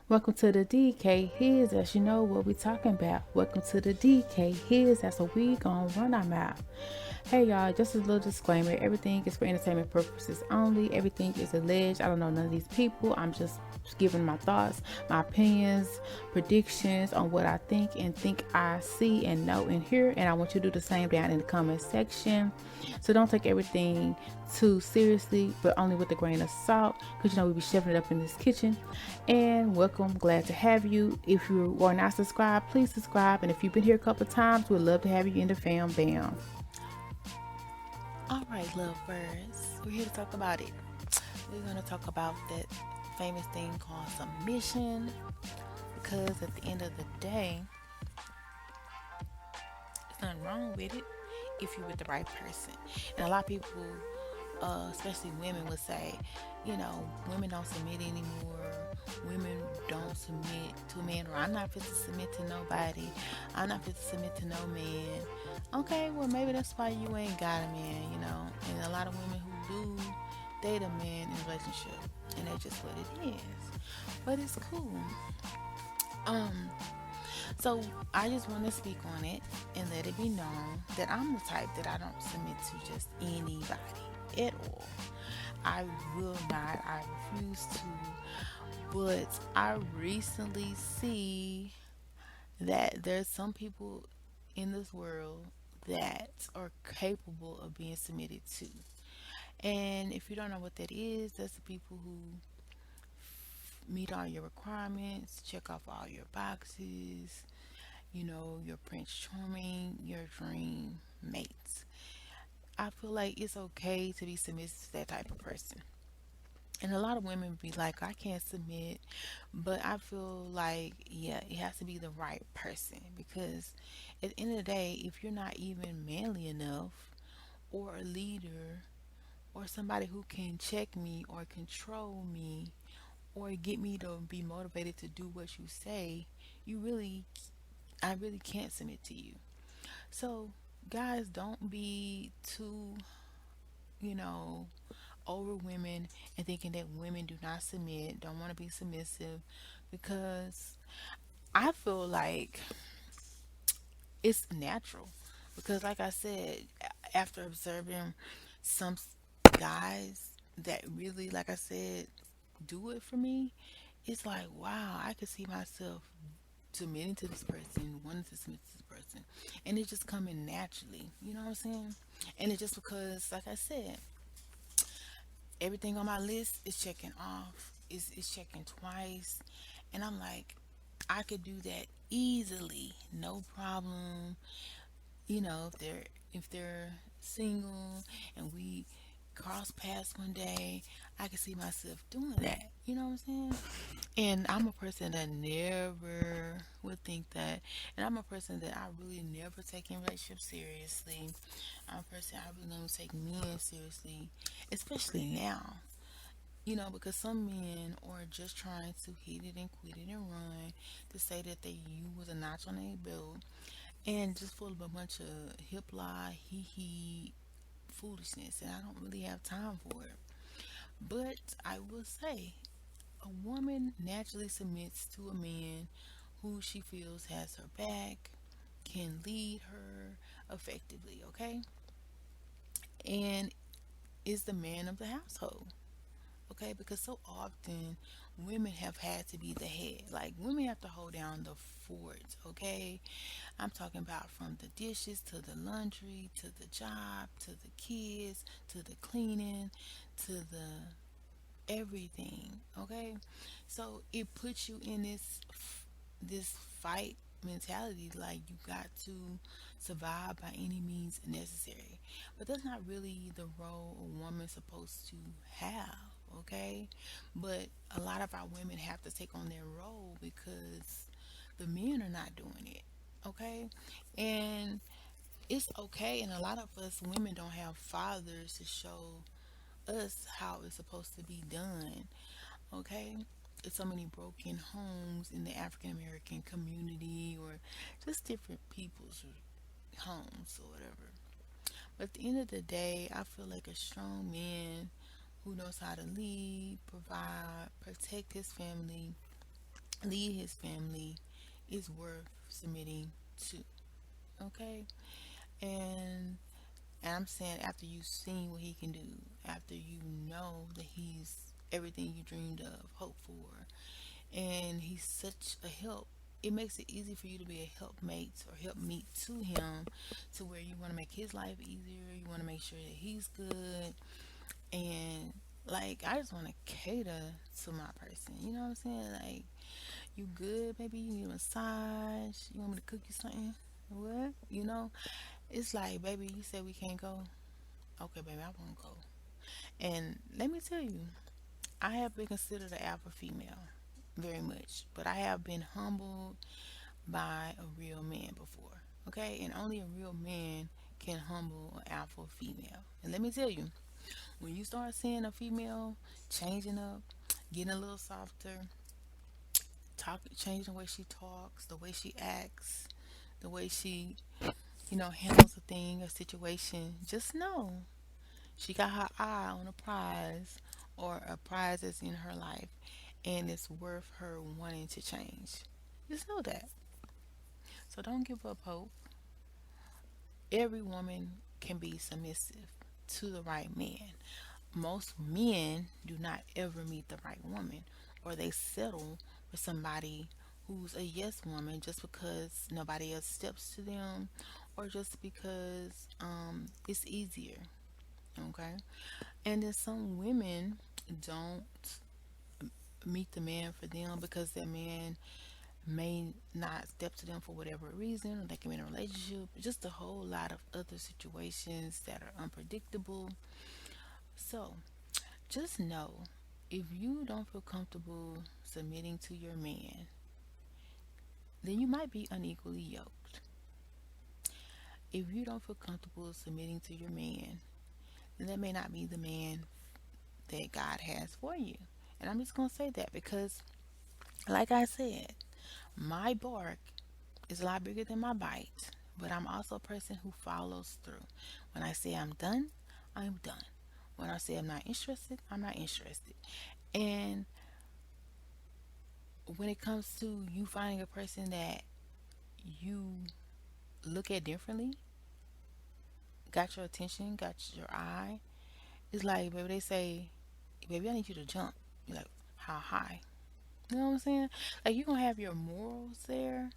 Welcome to the DKHizouse. You know what we talking about. Welcome to the DKHizouse. That's what we gonna run our mouth. Hey y'all, just a little disclaimer. Everything is for entertainment purposes only. Everything is alleged. I don't know none of these people. I'm just giving my thoughts, my opinions, predictions on what I think I see and know and hear. And I want you to do the same down in the comment section. So don't take everything too seriously, but only with a grain of salt, because we be shoving it up in this kitchen. And welcome, glad to have you. If you are not subscribed, please subscribe. And if you've been here a couple of times, we'd love to have you in the fam bam. All right, lovebirds, we're here to talk about it. We're going to talk about that famous thing called submission, because at the end of the day, there's nothing wrong with it if you're with the right person. And a lot of people, especially women, would say, women don't submit anymore. Women don't submit to a man, or I'm not fit to submit to nobody. I'm not fit to submit to no man. Okay, well, maybe that's why you ain't got a man. And a lot of women who do date a man in a relationship, and that's just what it is. But it's cool. Um, so I just want to speak on it and let it be known that I'm the type that I don't submit to just anybody at all. I will not. I refuse to. But I recently see that there's some people in this world that are capable of being submitted to. And if you don't know what that is, that's the people who meet all your requirements, check off all your boxes, your Prince Charming, your dream mates. I feel like it's okay to be submissive to that type of person. And a lot of women be like, I can't submit, but I feel like, yeah, it has to be the right person, because at the end of the day, if you're not even manly enough, or a leader, or somebody who can check me or control me or get me to be motivated to do what you say, you really, I really can't submit to you. So, guys, don't be too, you know, over women and thinking that women do not submit, don't want to be submissive, because I feel like it's natural. Because, like I said, after observing some guys that really, like I said, do it for me, it's like, wow, I could see myself submitting to this person, wanting to submit to this person, and it's just coming naturally. You know what I'm saying? And it's just because, like I said, everything on my list is checking off. Is checking twice, and I'm like, I could do that easily, no problem. If they're single and we cross paths one day, I can see myself doing that. You know what I'm saying? And I'm a person that never would think that. And I'm a person that I really never take in relationships seriously. I'm a person I really don't take men seriously, especially now. Because some men are just trying to hit it and quit it and run, to say that you was a notch on their belt, and just full of a bunch of hip lie, hee foolishness, and I don't really have time for it. But I will say, a woman naturally submits to a man who she feels has her back, can lead her effectively, okay? And is the man of the household. Okay, because so often women have had to be the head. Like, women have to hold down the fort. Okay, I'm talking about from the dishes to the laundry to the job to the kids to the cleaning to the everything. Okay, so it puts you in this fight mentality, like you got to survive by any means necessary. But that's not really the role a woman's supposed to have, okay? But a lot of our women have to take on their role because the men are not doing it, okay? And it's okay, and a lot of us women don't have fathers to show us how it's supposed to be done, okay? There's so many broken homes in the African American community, or just different people's homes or whatever. But at the end of the day, I feel like a strong man who knows how to lead, provide, protect his family, lead his family is worth submitting to. Okay? And I'm saying after you've seen what he can do, after you know that he's everything you dreamed of, hoped for, and he's such a help, it makes it easy for you to be a helpmate or helpmeet to him, to where you want to make his life easier, you want to make sure that he's good, and like I just want to cater to my person. You know what I'm saying? Like, you good, baby? You need a massage? You want me to cook you something? What? You know? It's like, baby, you said we can't go. Okay, baby, I won't go. And let me tell you, I have been considered an alpha female very much, but I have been humbled by a real man before. Okay, and only a real man can humble an alpha female. And let me tell you, when you start seeing a female changing up, getting a little softer, changing the way she talks, the way she acts, the way she, handles a thing, a situation, just know she got her eye on a prize, or a prize that's in her life, and it's worth her wanting to change. Just know that. So don't give up hope. Every woman can be submissive to the right man. Most men do not ever meet the right woman, or they settle for somebody who's a yes woman just because nobody else steps to them, or just because it's easier. Okay. And then some women don't meet the man for them because that man may not step to them for whatever reason, or they can be in a relationship, just a whole lot of other situations that are unpredictable. So just know, if you don't feel comfortable submitting to your man, then you might be unequally yoked. If you don't feel comfortable submitting to your man, then that may not be the man that God has for you. And I'm just going to say that because, like I said, my bark is a lot bigger than my bite, but I'm also a person who follows through. When I say I'm done, I'm done. When I say I'm not interested, I'm not interested. And when it comes to you finding a person that you look at differently, got your attention, got your eye, it's like, baby, they say, baby, I need you to jump. You're like, how high? You know what I'm saying? Like, you're gonna have your morals there,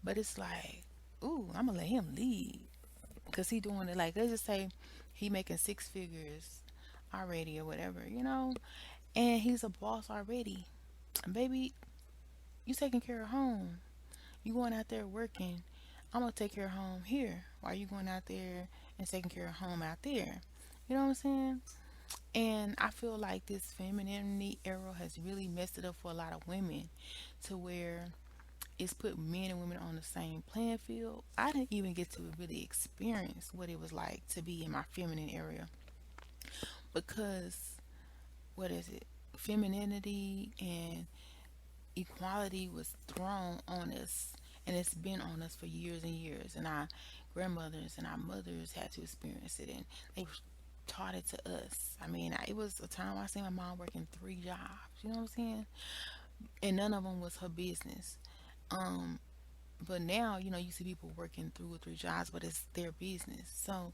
but it's like, ooh, I'm gonna let him lead. Because he doing it, like, let's just say he making six figures already or whatever, and he's a boss already. Baby, you taking care of home. You going out there working. I'm gonna take care of home here while you going out there and taking care of home out there. You know what I'm saying? And I feel like this femininity era has really messed it up for a lot of women, to where it's put men and women on the same playing field. I didn't even get to really experience what it was like to be in my feminine area, because what is it? Femininity and equality was thrown on us, and it's been on us for years and years, and our grandmothers and our mothers had to experience it, and they taught it to us. I mean, it was a time I seen my mom working three jobs, you know what I'm saying, and none of them was her business. um but now, you see people working through or three jobs, but it's their business. So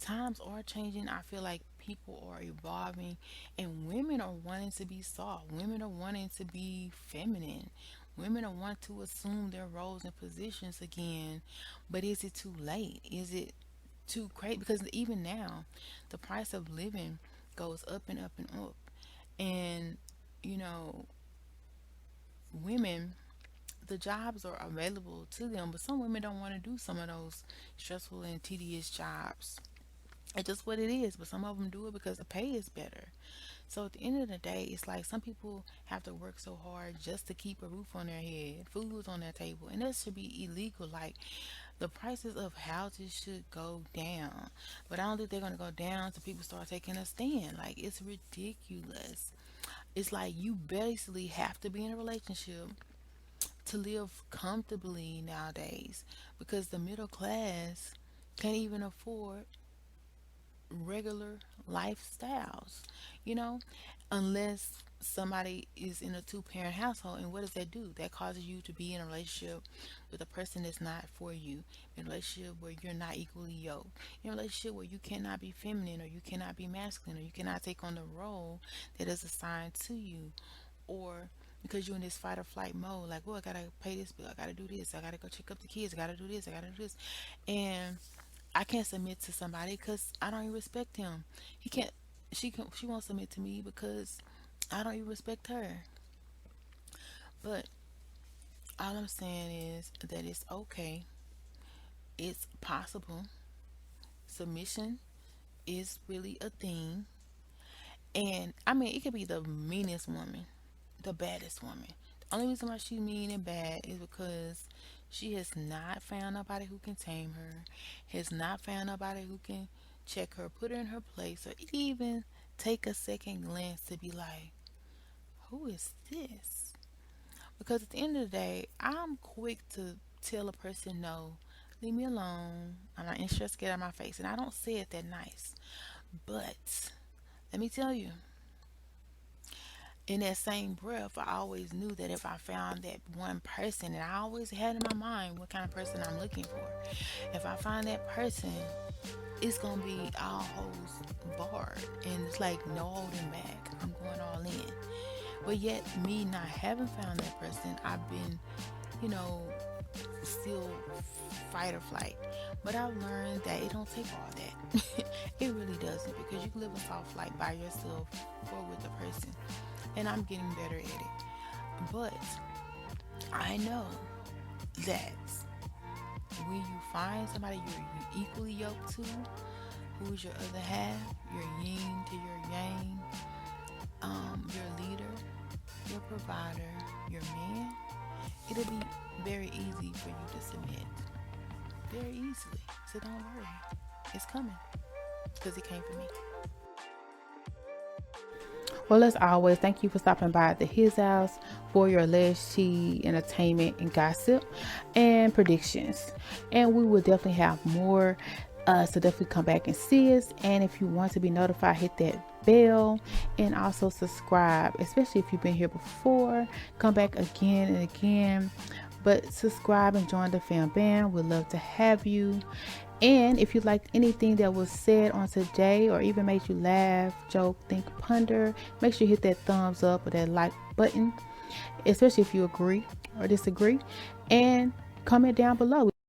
times are changing. I feel like people are evolving, and women are wanting to be soft. Women are wanting to be feminine. Women are wanting to assume their roles and positions again. But is it too late? Is it too crazy? Because even now, the price of living goes up and up and up. And, you know, women, the jobs are available to them, but some women don't want to do some of those stressful and tedious jobs. It's just what it is, but some of them do it because the pay is better. So at the end of the day, it's like some people have to work so hard just to keep a roof on their head, food on their table, and that should be illegal. Like, the prices of houses should go down, but I don't think they're gonna go down until people start taking a stand. Like, it's ridiculous. It's like you basically have to be in a relationship to live comfortably nowadays, because the middle class can't even afford regular lifestyles, you know, unless somebody is in a two-parent household, and what does that do? That causes you to be in a relationship with a person that's not for you, in a relationship where you're not equally yoked, in a relationship where you cannot be feminine or you cannot be masculine or you cannot take on the role that is assigned to you, or because you're in this fight or flight mode, like, oh, I gotta pay this bill, I gotta do this, I gotta go check up the kids, I gotta do this, I gotta do this, and I can't submit to somebody because I don't even respect him. He can't. She won't submit to me because I don't even respect her. But all I'm saying is that it's okay. It's possible. Submission is really a thing. And I mean, it could be the meanest woman, the baddest woman. The only reason why she's mean and bad is because she has not found nobody who can tame her, has not found nobody who can check her, put her in her place, or even take a second glance to be like, who is this? Because at the end of the day, I'm quick to tell a person no, leave me alone. I'm not interested, get out of my face. And I don't say it that nice. But let me tell you, in that same breath, I always knew that if I found that one person, and I always had in my mind what kind of person I'm looking for. If I find that person, it's gonna be all holes barred, and it's like no holding back. I'm going all in. But yet, me not having found that person, I've been, you know, still fight or flight. But I've learned that it don't take all that. It really doesn't, because you can live a soft life by yourself or with a person. And I'm getting better at it. But I know that when you find somebody you're equally yoked to, who's your other half, your yin to your yang, your leader, your provider, your man, it'll be very easy for you to submit. Very easily. So don't worry. It's coming. Because it came for me. Well, as always, thank you for stopping by at the His House for your alleged tea, entertainment, and gossip and predictions. And we will definitely have more. So definitely come back and see us. And if you want to be notified, hit that bell and also subscribe, especially if you've been here before. Come back again and again. But subscribe and join the fam band. We'd love to have you. And if you liked anything that was said on today, or even made you laugh, joke, think, ponder, make sure you hit that thumbs up or that like button, especially if you agree or disagree, and comment down below.